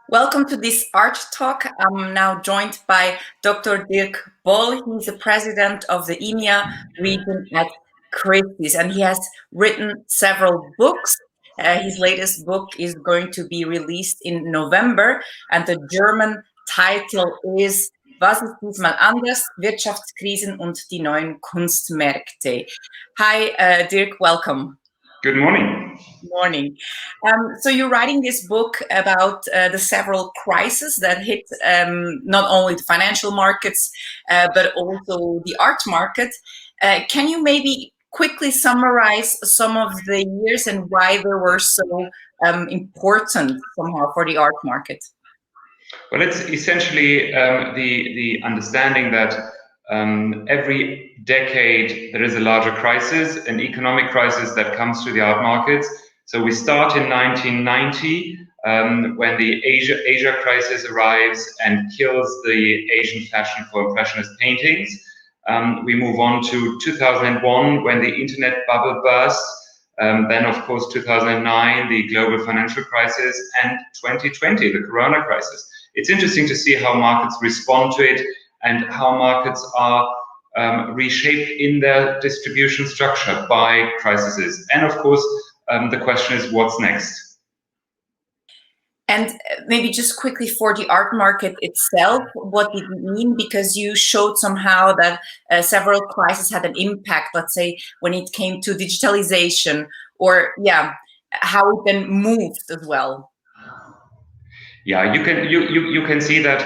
Welcome to this art talk. I'm now joined by Dr. Dirk Boll. He's the president of the EMEA region at Christie, and he has written several books. His latest book is going to be released in November, and the German title is Was ist diesmal anders? Wirtschaftskrisen und die neuen Kunstmärkte. Hi, Dirk, welcome. Good morning. Morning. So you're writing this book about the several crises that hit not only the financial markets, but also the art market. Can you maybe quickly summarize some of the years and why they were so important somehow for the art market? Well, it's essentially the understanding that every decade there is a larger crisis, an economic crisis that comes to the art markets. So we start in 1990 when the Asia crisis arrives and kills the Asian fashion for Impressionist paintings. We move on to 2001 when the internet bubble bursts. Then, of course, 2009, the global financial crisis, and 2020, the corona crisis. It's interesting to see how markets respond to it and how markets are reshaped in their distribution structure by crises. And of course, the question is what's next? And maybe just quickly for the art market itself, what did it mean? Because you showed somehow that several crises had an impact, let's say, when it came to digitalization or, how it then moved as well. Yeah, you can see that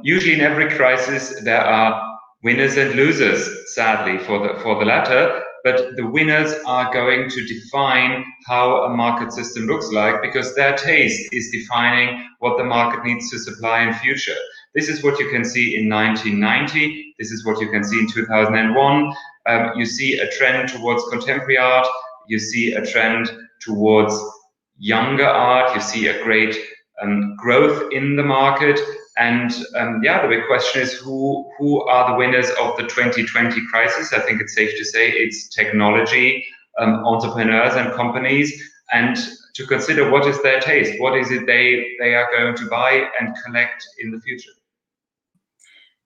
usually in every crisis there are winners and losers, sadly, for the latter. But the winners are going to define how a market system looks like because their taste is defining what the market needs to supply in future. This is what you can see in 1990. This is what you can see in 2001. You see a trend towards contemporary art. You see a trend towards younger art. You see a great growth in the market. And the big question is who are the winners of the 2020 crisis? I think it's safe to say it's technology, entrepreneurs and companies, and to consider what is their taste, what is it they are going to buy and collect in the future.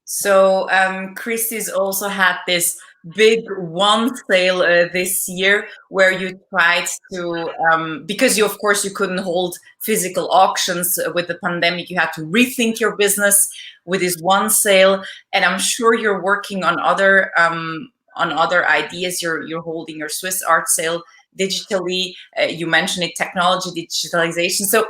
So Christie's also had this big one sale this year where you tried to, because you couldn't hold physical auctions with the pandemic, you had to rethink your business with this one sale. And I'm sure you're working on other ideas. You're holding your Swiss art sale digitally. You mentioned it, technology, digitalization. So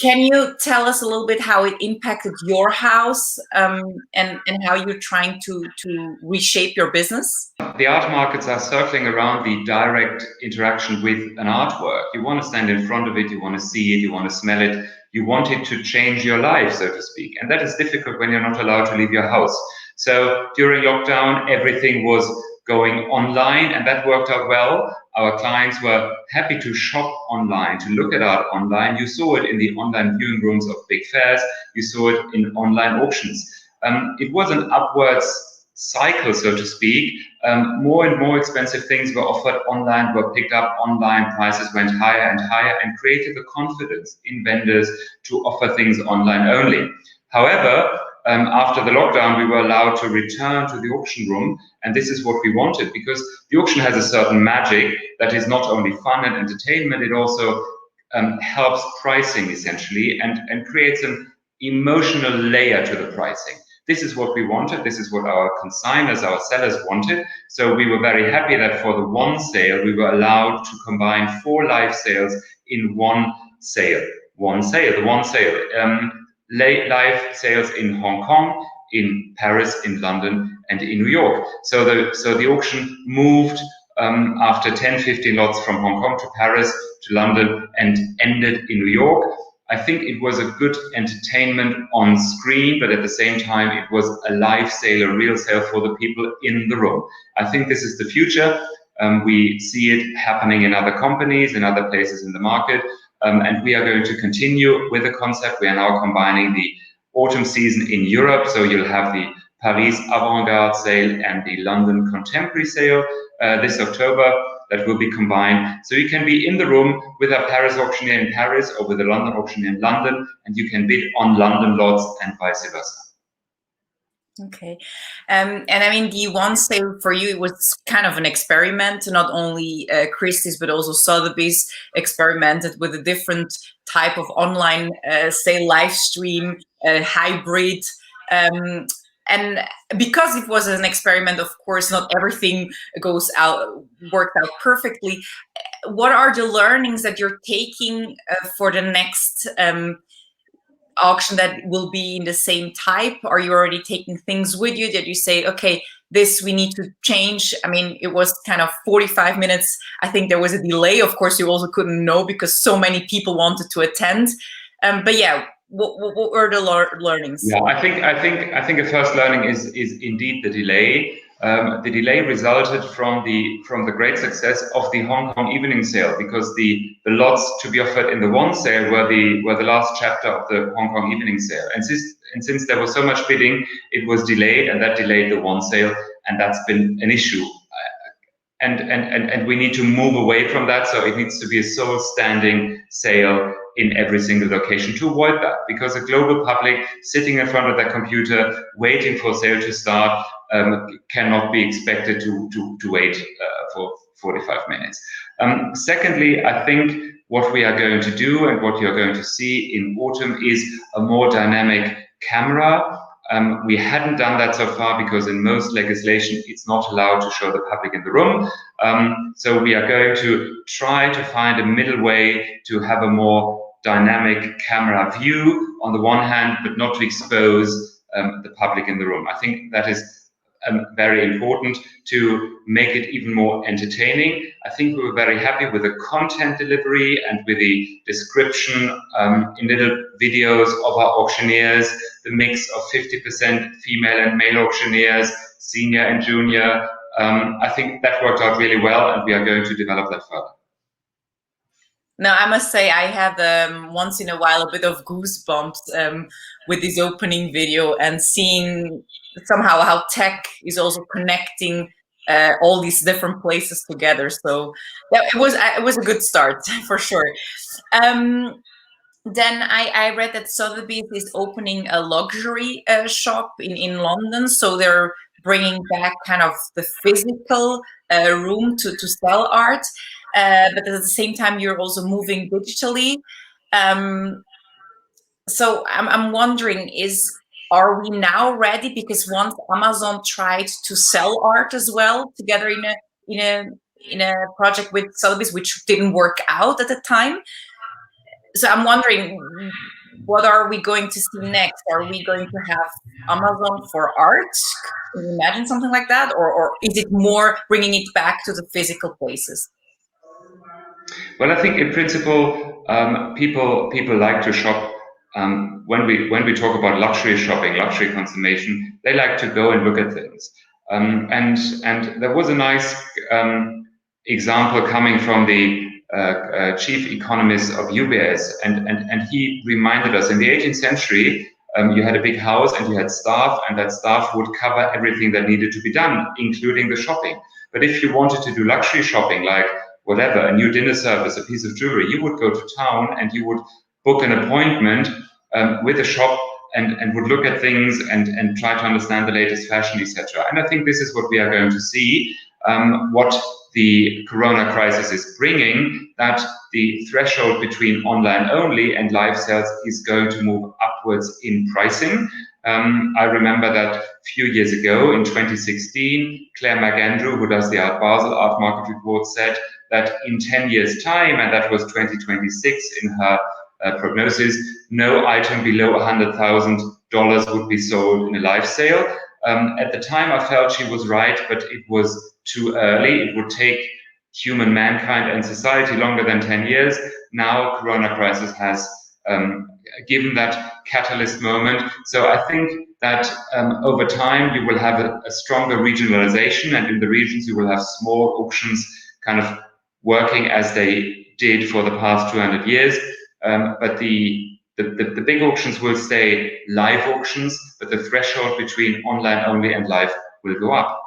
can you tell us a little bit how it impacted your house and how you're trying to reshape your business? The art markets are circling around the direct interaction with an artwork. You want to stand in front of it, you want to see it, you want to smell it, you want it to change your life, so to speak. And that is difficult when you're not allowed to leave your house. So during lockdown, everything was going online, and that worked out well. Our clients were happy to shop online, to look at art online. You saw it in the online viewing rooms of big fairs. You saw it in online auctions. It was an upwards cycle, so to speak. More and more expensive things were offered online, were picked up online, prices went higher and higher, and created the confidence in vendors to offer things online only. However, after the lockdown, we were allowed to return to the auction room, and this is what we wanted, because the auction has a certain magic that is not only fun and entertainment, it also helps pricing essentially and creates an emotional layer to the pricing. This is what we wanted. This is what our consignors, our sellers wanted. So we were very happy that for the one sale, we were allowed to combine 4 live sales in one sale. One sale, the one sale. Live sales in Hong Kong, in Paris, in London, and in New York. So the auction moved after 10-15 lots from Hong Kong to Paris to London and ended in New York. I think it was a good entertainment on screen, but at the same time, it was a live sale, a real sale for the people in the room. I think this is the future. We see it happening in other companies, in other places in the market. And we are going to continue with the concept. We are now combining the autumn season in Europe. So you'll have the Paris Avant-Garde sale and the London Contemporary sale this October. that will be combined. So you can be in the room with a Paris auctioneer in Paris or with a London auctioneer in London, and you can bid on London lots and vice versa. Okay. And I mean, the one sale for you, it was kind of an experiment. Not only Christie's, but also Sotheby's experimented with a different type of online sale, live stream, hybrid. And because it was an experiment, of course, not everything worked out perfectly. What are the learnings that you're taking for the next auction that will be in the same type? Are you already taking things with you that you say, okay, this we need to change? I mean, it was kind of 45 minutes. I think there was a delay. Of course, you also couldn't know because so many people wanted to attend. But yeah, what were the learnings? Yeah, I think a first learning is indeed the delay. The delay resulted from the great success of the Hong Kong evening sale, because the lots to be offered in the one sale were the last chapter of the Hong Kong evening sale, and since there was so much bidding, it was delayed, and that delayed the one sale, and that's been an issue. And we need to move away from that. So it needs to be a sole standing sale in every single location to avoid that, because a global public sitting in front of their computer waiting for sale to start cannot be expected to wait for 45 minutes. Secondly, I think what we are going to do and what you're going to see in autumn is a more dynamic camera. We hadn't done that so far because in most legislation it's not allowed to show the public in the room. So we are going to try to find a middle way to have a more dynamic camera view on the one hand, but not to expose the public in the room. I think that is very important to make it even more entertaining. I think we were very happy with the content delivery and with the description in little videos of our auctioneers, the mix of 50% female and male auctioneers, senior and junior. I think that worked out really well, and we are going to develop that further. Now, I must say I have once in a while a bit of goosebumps with this opening video and seeing somehow how tech is also connecting all these different places together. So yeah, it was a good start for sure. Then I read that Sotheby's is opening a luxury shop in London. So they're bringing back kind of the physical room to sell art. But at the same time, you're also moving digitally. So I'm wondering, are we now ready? Because once Amazon tried to sell art as well together in a project with Sotheby's, which didn't work out at the time. So I'm wondering, what are we going to see next? Are we going to have Amazon for art? Can you imagine something like that? Or is it more bringing it back to the physical places? Well, I think in principle, people like to shop. When we talk about luxury shopping, luxury consummation, they like to go and look at things. And there was a nice example coming from the chief economist of UBS, and he reminded us in the 18th century, you had a big house and you had staff, and that staff would cover everything that needed to be done, including the shopping. But if you wanted to do luxury shopping, like whatever, a new dinner service, a piece of jewelry, you would go to town and you would book an appointment with a shop and would look at things and try to understand the latest fashion, etc. And I think this is what we are going to see, what the Corona crisis is bringing, that the threshold between online only and live sales is going to move upwards in pricing. I remember that a few years ago in 2016, Claire McAndrew, who does the Art Basel Art Market Report, said that in 10 years' time, and that was 2026 in her prognosis, no item below $100,000 would be sold in a live sale. At the time, I felt she was right, but it was too early. It would take human mankind and society longer than 10 years. Now, Corona crisis has given that catalyst moment. So I think that over time, you will have a stronger regionalization, and in the regions, you will have small auctions kind of working as they did for the past 200 years. But the big auctions will stay live auctions, but the threshold between online only and live will go up.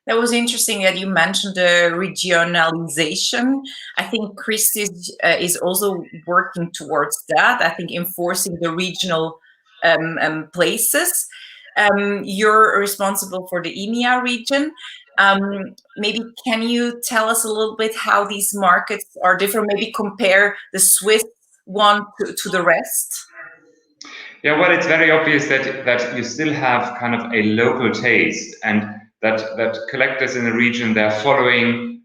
That was interesting that you mentioned the regionalization. I think Christie is also working towards that. I think enforcing the regional places. You're responsible for the EMEA region. Maybe can you tell us a little bit how these markets are different? Maybe compare the Swiss one to the rest. Yeah, well, it's very obvious that you still have kind of a local taste, and that collectors in the region, they're following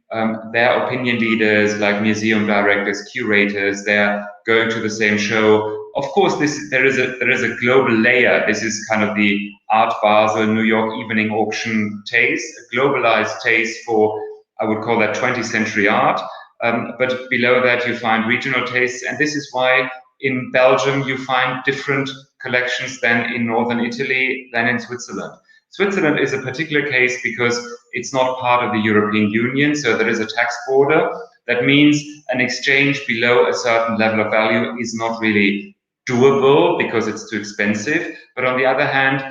their opinion leaders like museum directors, curators. They're going to the same show. Of course, there is a global layer. This is kind of the Art Basel, New York evening auction taste, a globalized taste for, I would call that 20th century art. But below that, you find regional tastes, and this is why in Belgium you find different collections than in northern Italy, than in Switzerland. Switzerland is a particular case because it's not part of the European Union, so there is a tax border. That means an exchange below a certain level of value is not really doable because it's too expensive. But on the other hand,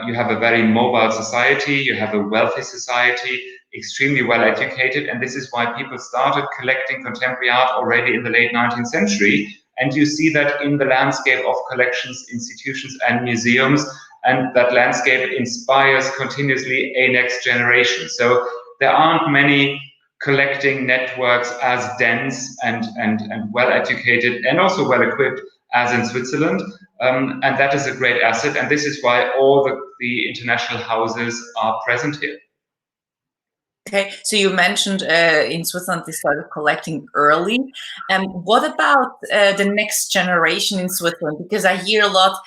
you have a very mobile society, you have a wealthy society, extremely well educated, and this is why people started collecting contemporary art already in the late 19th century. And you see that in the landscape of collections, institutions, and museums, and that landscape inspires continuously a next generation. So there aren't many collecting networks as dense and well educated and also well equipped as in Switzerland. And that is a great asset. And this is why all the international houses are present here. Okay, so you mentioned in Switzerland they started collecting early. What about the next generation in Switzerland? Because I hear a lot.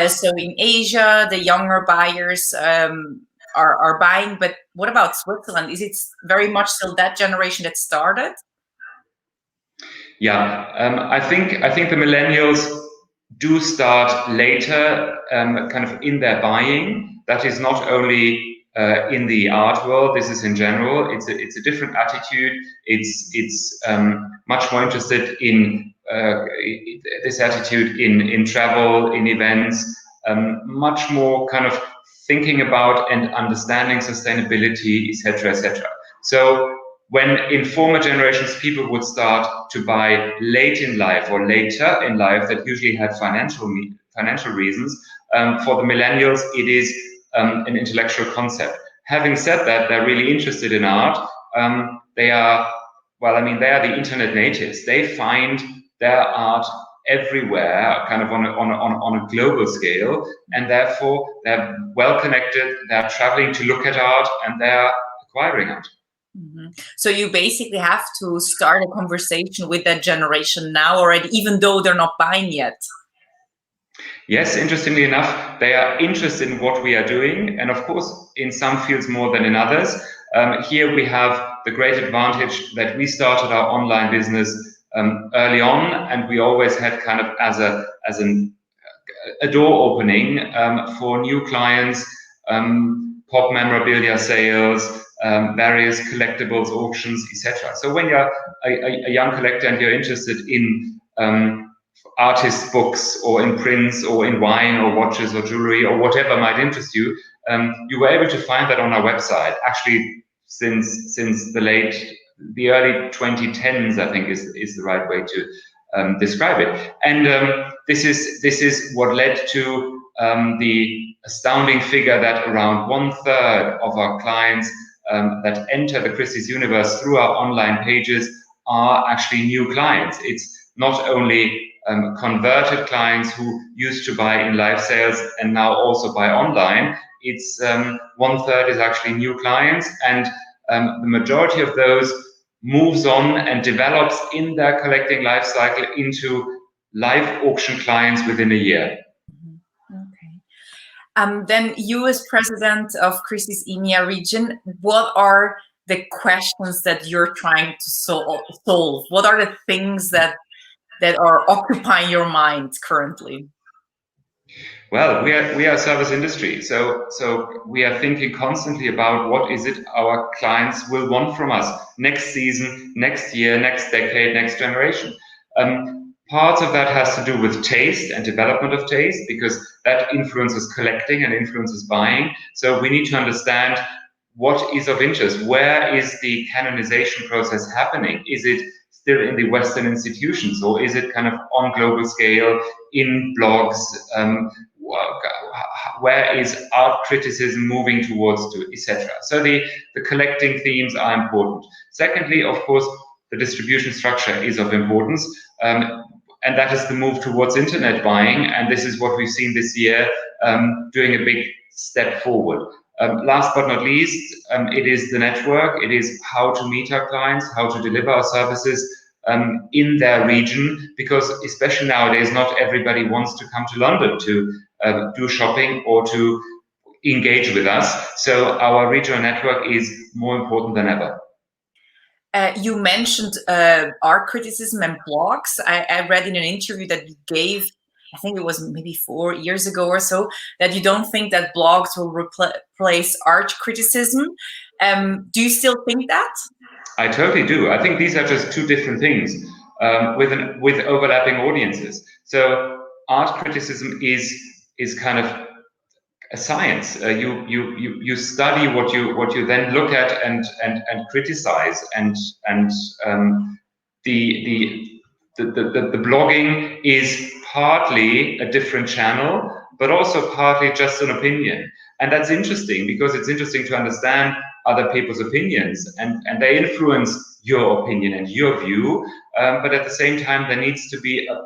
So in Asia, the younger buyers are buying, but what about Switzerland? Is it very much still that generation that started? Yeah, I think the millennials do start later, kind of in their buying. That is not only in the art world. This is in general. It's a different attitude. It's much more interested in this attitude in travel, in events, much more kind of thinking about and understanding sustainability, etc., etc. So when in former generations people would start to buy late in life or later in life, that usually had financial reasons. For the millennials, it is an intellectual concept. Having said that, they're really interested in art. They are the internet natives. They find their art everywhere, kind of on a global scale, and therefore they're well connected. They're traveling to look at art, and they're acquiring art. Mm-hmm. So you basically have to start a conversation with that generation now already, even though they're not buying yet. Yes, interestingly enough, they are interested in what we are doing, and of course, in some fields more than in others. Here we have the great advantage that we started our online business early on, and we always had kind of as a door opening for new clients, pop memorabilia sales, various collectibles, auctions, etc. So when you're a young collector and you're interested in artist books or in prints or in wine or watches or jewelry or whatever might interest you, you were able to find that on our website. Actually, since the early 2010s, I think is the right way to describe it. And this is what led to the astounding figure that around 1/3 of our clients that enter the Christie's universe through our online pages are actually new clients. It's not only converted clients who used to buy in live sales and now also buy online. It's 1/3 is actually new clients, and the majority of those moves on and develops in their collecting life cycle into live auction clients within a year. Okay. Then you as president of Christie's EMEA region, what are the questions that you're trying to solve? What are the things that are occupying your mind currently? Well, we are a service industry, so we are thinking constantly about what is it our clients will want from us next season, next year, next decade, next generation. Part of that has to do with taste and development of taste, because that influences collecting and influences buying. So we need to understand what is of interest? Where is the canonization process happening? Is it still in the Western institutions, or is it kind of on global scale in blogs? Where is art criticism moving towards, etc.? So the collecting themes are important. Secondly, of course, the distribution structure is of importance. And that is the move towards internet buying. And this is what we've seen this year, doing a big step forward. Last but not least, it is the network. It is how to meet our clients, how to deliver our services in their region, because especially nowadays, not everybody wants to come to London to do shopping or to engage with us. So our regional network is more important than ever. You mentioned art criticism and blogs. I read in an interview that you gave, I think it was maybe 4 years ago or so, that you don't think that blogs will replace art criticism. Do you still think that? I totally do. I think these are just two different things with overlapping audiences. So art criticism is kind of a science. You study what you then look at and criticize, and the blogging is partly a different channel, but also partly just an opinion. And that's interesting, because it's interesting to understand other people's opinions, and they influence your opinion and your view. But at the same time, there needs to be a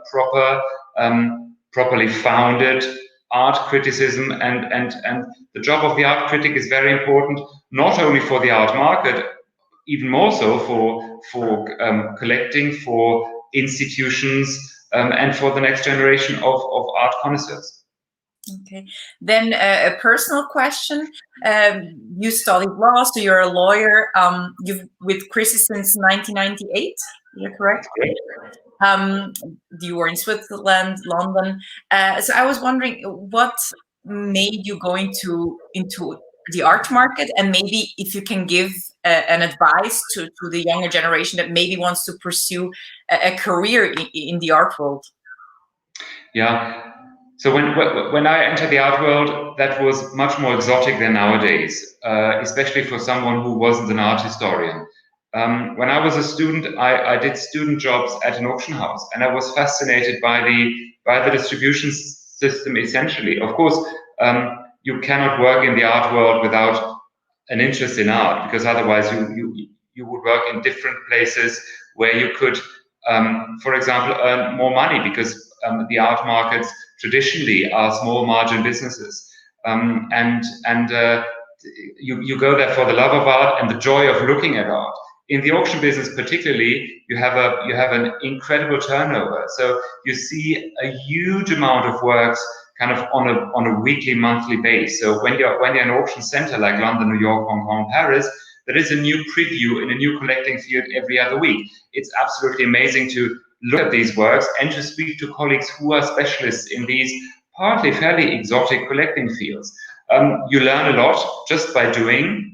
properly founded art criticism, and the job of the art critic is very important, not only for the art market, even more so for collecting, for institutions, and for the next generation of art connoisseurs. Okay, then a personal question. You studied law, so you're a lawyer. You've with Christie since 1998. Is that correct? You were in Switzerland, London. So I was wondering, what made you go into the art market, and maybe if you can give an advice to the younger generation that maybe wants to pursue a career in the art world. Yeah. So when I entered the art world, that was much more exotic than nowadays, especially for someone who wasn't an art historian. When I was a student, I did student jobs at an auction house, and I was fascinated by the distribution system. Essentially, of course, you cannot work in the art world without an interest in art, because otherwise you would work in different places where you could, for example, earn more money, because the art markets traditionally are small margin businesses, and you go there for the love of art and the joy of looking at art. In the auction business, particularly, you have an incredible turnover. So you see a huge amount of works kind of on a weekly, monthly base. So when you're in an auction center like London, New York, Hong Kong, Paris, there is a new preview in a new collecting field every other week. It's absolutely amazing to look at these works and to speak to colleagues who are specialists in these partly fairly exotic collecting fields. You learn a lot just by doing.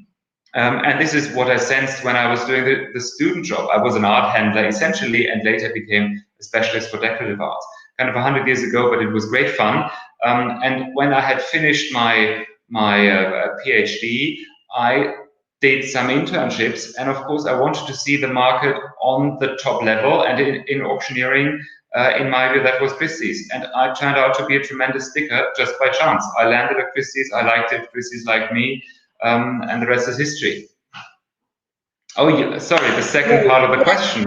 And this is what I sensed when I was doing the student job. I was an art handler essentially, and later became a specialist for decorative arts, kind of 100 years ago, but it was great fun. And when I had finished my PhD, I did some internships, and of course I wanted to see the market on the top level, and in auctioneering, in my view, that was Christie's, and I turned out to be a tremendous sticker just by chance. I landed at Christie's, I liked it, Christie's liked me, and the rest is history. Oh, yeah, sorry, the second part of the question.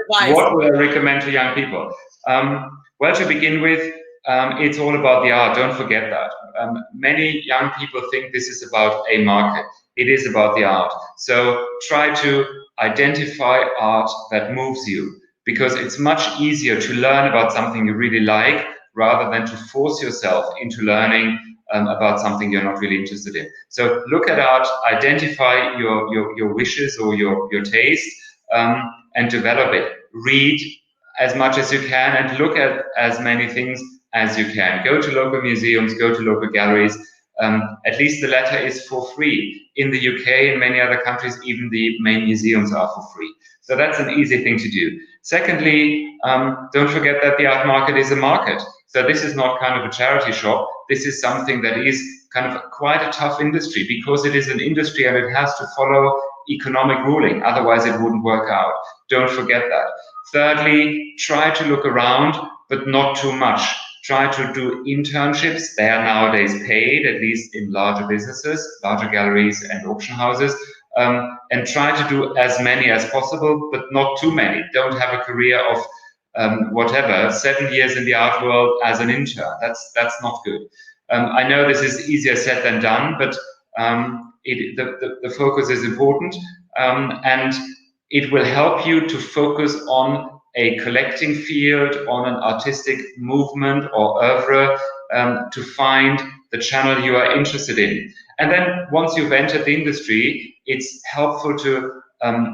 What would I recommend to young people? Well, to begin with, it's all about the art. Don't forget that. Many young people think this is about a market. It is about the art. So try to identify art that moves you, because it's much easier to learn about something you really like rather than to force yourself into learning about something you're not really interested in. So look at art, identify your wishes or your taste, and develop it. Read as much as you can and look at as many things as you can. Go to local museums, go to local galleries. At least the latter is for free. In the UK and many other countries, even the main museums are for free. So that's an easy thing to do. Secondly, don't forget that the art market is a market. So this is not kind of a charity shop. This is something that is kind of quite a tough industry, because it is an industry and it has to follow economic ruling. Otherwise, it wouldn't work out. Don't forget that. Thirdly, try to look around, but not too much. Try to do internships. They are nowadays paid, at least in larger businesses, larger galleries and auction houses. And try to do as many as possible, but not too many. Don't have a career of whatever, 7 years in the art world as an intern. That's not good. I know this is easier said than done, but the focus is important, and it will help you to focus on a collecting field, on an artistic movement or oeuvre, to find the channel you are interested in. And then once you've entered the industry, it's helpful to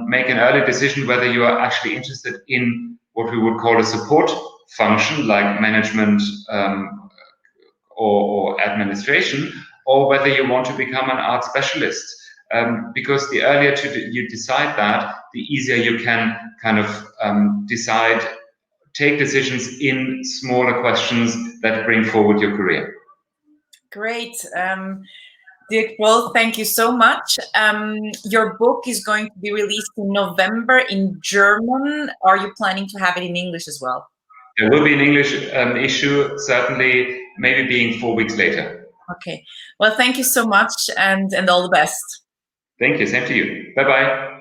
make an early decision whether you are actually interested in what we would call a support function, like management or administration, or whether you want to become an art specialist. Because the earlier you decide that, the easier you can kind of take decisions in smaller questions that bring forward your career. Great. Dirk Boll, thank you so much. Your book is going to be released in November in German. Are you planning to have it in English as well? There will be an English issue, certainly, maybe being 4 weeks later. Okay. Well, thank you so much, and all the best. Thank you. Same to you. Bye-bye.